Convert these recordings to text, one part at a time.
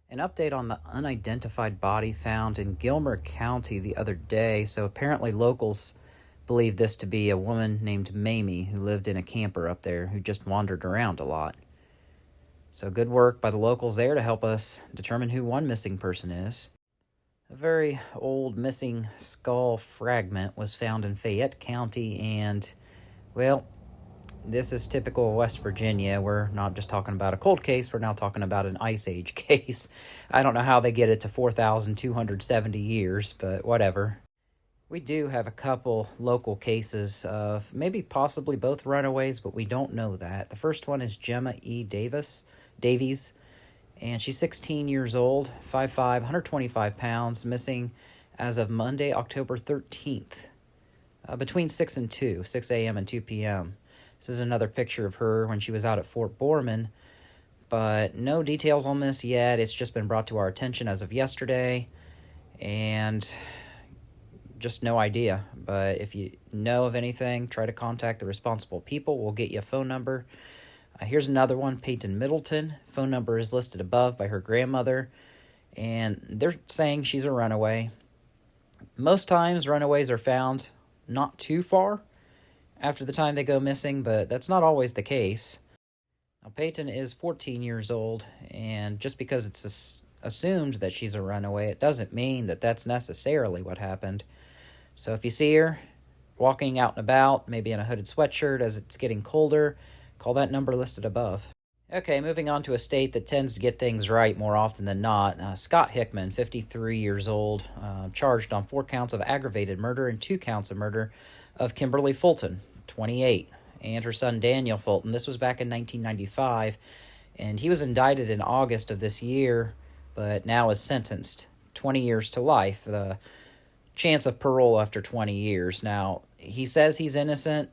An update on the unidentified body found in Gilmer County the other day. So apparently locals believe this to be a woman named Mamie who lived in a camper up there who just wandered around a lot. So good work by the locals there to help us determine who one missing person is. A very old missing skull fragment was found in Fayette County, and, well, this is typical of West Virginia. We're not just talking about a cold case, we're now talking about an Ice Age case. I don't know how they get it to 4,270 years, but whatever. We do have a couple local cases of maybe possibly both runaways, but we don't know that. The first one is Gemma E. Davies, and she's 16 years old, 5'5", 125 pounds, missing as of Monday, October 13th, between 6 a.m. and 2 p.m. This is another picture of her when she was out at Fort Borman, but no details on this yet. It's just been brought to our attention as of yesterday, and just no idea. But if you know of anything, try to contact the responsible people. We'll get you a phone number. Here's another one, Peyton Middleton. Phone number is listed above by her grandmother, and they're saying she's a runaway. Most times, runaways are found not too far after the time they go missing, but that's not always the case. Now, Peyton is 14 years old, and just because it's assumed that she's a runaway, it doesn't mean that that's necessarily what happened. So if you see her walking out and about, maybe in a hooded sweatshirt as it's getting colder, call that number listed above. Okay, moving on to a state that tends to get things right more often than not. Scott Hickman, 53 years old, charged on 4 counts of aggravated murder and 2 counts of murder of Kimberly Fulton, 28, and her son Daniel Fulton. This was back in 1995, and he was indicted in August of this year, but now is sentenced 20 years to life. The chance of parole after 20 years. Now, he says he's innocent.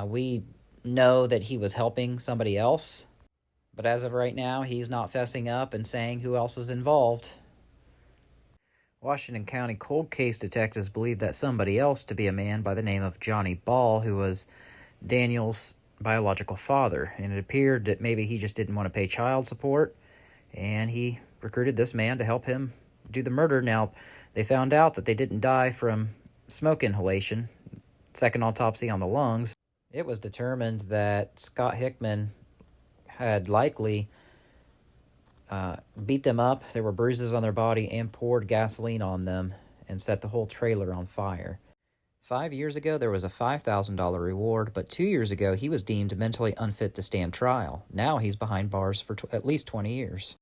We know that he was helping somebody else, but as of right now, he's not fessing up and saying who else is involved. Washington County cold case detectives believe that somebody else to be a man by the name of Johnny Ball, who was Daniel's biological father, and it appeared that maybe he just didn't want to pay child support, and he recruited this man to help him do the murder. Now, they found out that they didn't die from smoke inhalation. Second autopsy on the lungs, it was determined that Scott Hickman had likely beat them up. There were bruises on their body and poured gasoline on them and set the whole trailer on fire. 5 years ago, there was a $5,000 reward, but 2 years ago, he was deemed mentally unfit to stand trial. Now he's behind bars for at least 20 years.